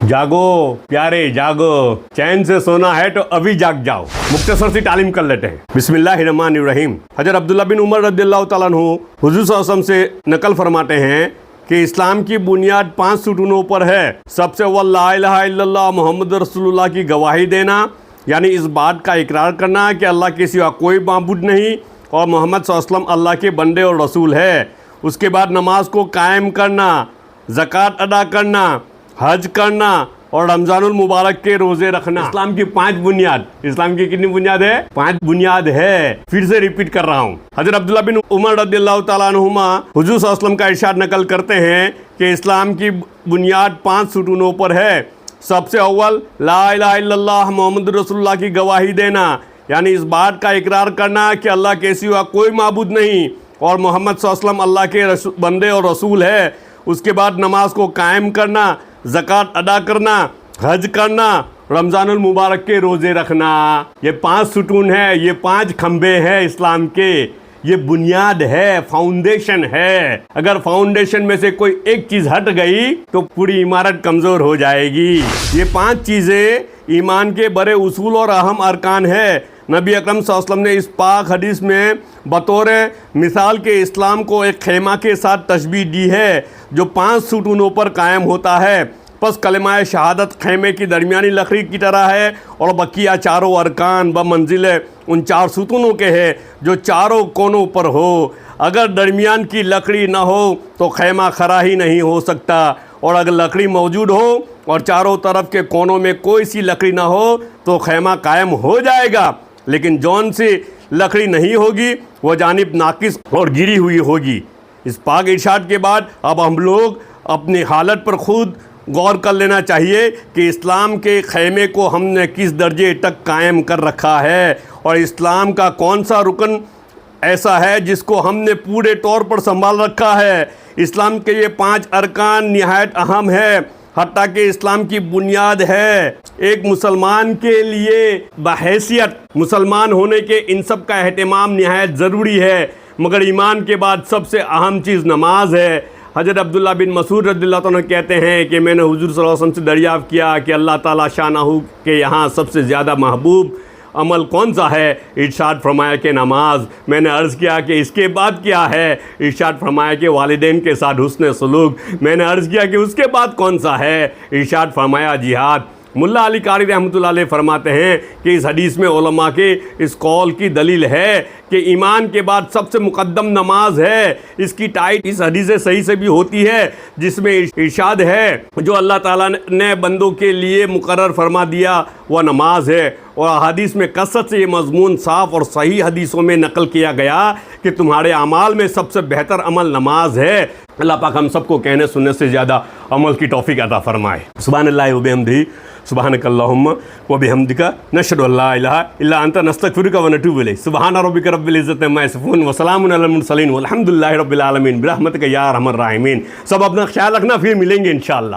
जागो प्यारे जागो, चैन से सोना है तो अभी जाग जाओ। मुख्तसर सी तालीम कर लेते हैं। बिस्मिल्लाहिर्रहमानिर्रहीम। हज़रत अब्दुल्ला बिन उमर रज़ियल्लाहु ताला अन्हु हुज़ूर सल्लल्लाहु अलैहि वसल्लम से नकल फरमाते हैं कि इस्लाम की बुनियाद 5 सुतूनों पर है। सबसे अव्वल ला इलाहा इल्लल्लाह मुहम्मद रसूलुल्लाह की गवाही देना, यानी इस बात का इकरार करना कि अल्लाह के सिवा कोई माबूद नहीं और मोहम्मद सल्लल्लाहु अलैहि वसल्लम अल्लाह के बंदे और रसूल है। उसके बाद नमाज को कायम करना, ज़कात अदा करना, हज करना और रमज़ानुल मुबारक के रोज़े रखना। इस्लाम की 5 बुनियाद। इस्लाम की कितनी बुनियाद है? 5 बुनियाद है। फिर से रिपीट कर रहा हूँ। हज़रत अब्दुल्ला बिन उमर रज़ियल्लाहु ताला अन्हुमा हुज़ूर सल्लल्लाहु अलैहि वसल्लम का इरशाद नकल करते हैं कि इस्लाम की बुनियाद 5 सुतूनों पर है। सबसे अव्वल ला इलाहा इल्लल्लाह मुहम्मद रसूलुल्लाह की गवाही देना, यानी इस बात का इकरार करना कि अल्लाह के सिवा कोई माबूद नहीं और मोहम्मद सल्लल्लाहु अलैहि वसल्लम अल्लाह के बंदे और रसूल है। उसके बाद नमाज को कायम करना, ज़कात अदा करना, हज करना, रमज़ानुल मुबारक के रोज़े रखना। ये 5 सुतून है, ये 5 खंबे हैं इस्लाम के। ये बुनियाद है, फाउंडेशन है। अगर फाउंडेशन में से कोई एक चीज़ हट गई तो पूरी इमारत कमज़ोर हो जाएगी। ये 5 चीज़ें ईमान के बड़े उसूल और अहम अरकान है। नबी अकरम सल्लल्लाहु अलैहि वसल्लम ने इस पाक हदीस में बतौर मिसाल के इस्लाम को एक खेमा के साथ तशबीह दी है जो 5 सुतूनों पर कायम होता है। बस कलिमाए शहादत खेमे की दरमियानी लकड़ी की तरह है और बकिया चारों अरकान व मंजिलें उन 4 सुतूनों के हैं जो चारों कोनों पर हो। अगर दरमियान की लकड़ी न हो तो खेमा खड़ा ही नहीं हो सकता, और अगर लकड़ी मौजूद हो और चारों तरफ के कोनों में कोई सी लकड़ी ना हो तो खेमा कायम हो जाएगा। लेकिन जौन सी लकड़ी नहीं होगी वह जानिब नाकिस और गिरी हुई होगी। इस पाक इरशाद के बाद अब हम लोग अपनी हालत पर खुद गौर कर लेना चाहिए कि इस्लाम के खेमे को हमने किस दर्जे तक कायम कर रखा है और इस्लाम का कौन सा रुकन ऐसा है जिसको हमने पूरे तौर पर संभाल रखा है। इस्लाम के ये 5 अरकान निहायत अहम है, हत्ता कि इस्लाम की बुनियाद है। एक मुसलमान के लिए बहैसियत मुसलमान होने के इन सब का एहतमाम निहायत ज़रूरी है, मगर ईमान के बाद सबसे अहम चीज़ नमाज है। हज़रत अब्दुल्ला बिन मसूद रज़ियल्लाहु अन्हु कहते हैं कि मैंने हुज़ूर सल्लल्लाहु अलैहि वसल्लम से दरियाफ़्त किया कि अल्लाह ताला शानहू के यहाँ सबसे ज़्यादा महबूब अमल कौन सा है? इरशाद फरमाया कि नमाज। मैंने अर्ज़ किया कि इसके बाद क्या है? इरशाद फरमाया कि वालिदैन के साथ हुस्न सलूक। मैंने अर्ज़ किया कि उसके बाद कौन सा है? इरशाद फरमाया जिहाद। मुल्ला अली कारी रहमतुल्लाह अलैह फरमाते हैं कि इस हदीस में उलमा के इस कौल की दलील है कि ईमान के बाद सबसे मुकद्दम नमाज है। इसकी टाइट इस हदीस सही से भी होती है जिसमें इरशाद है जो अल्लाह ताला ने बंदों के लिए मुकर्रर फरमा दिया वह नमाज है। और हदीस में कसरत से ये मज़मून साफ़ और सही हदीसों में नकल किया गया कि तुम्हारे अमाल में सबसे बेहतर अमल नमाज है। अल्लाह पाक हम सबको कहने सुनने से ज़्यादा अमल की तौफीक अता फरमाए। सुब्हानल्लाहि व बिहम्दिही सुब्हानकल्लाहुम्मा व बिहम्दिका नशहदु अल्ला इलाहा इल्ला अंता नस्तगफिरुका व नतूबु इलैक। सुब्हान रब्बिका रब्बिल इज़्ज़ति अम्मा यसिफून व सलामुन अलल मुरसलीन वल्हम्दुलिल्लाहि रब्बिल आलमीन बिरहमतिका या अरहमर राहिमीन। सब अपना ख्याल रखना, फिर मिलेंगे इंशाअल्लाह।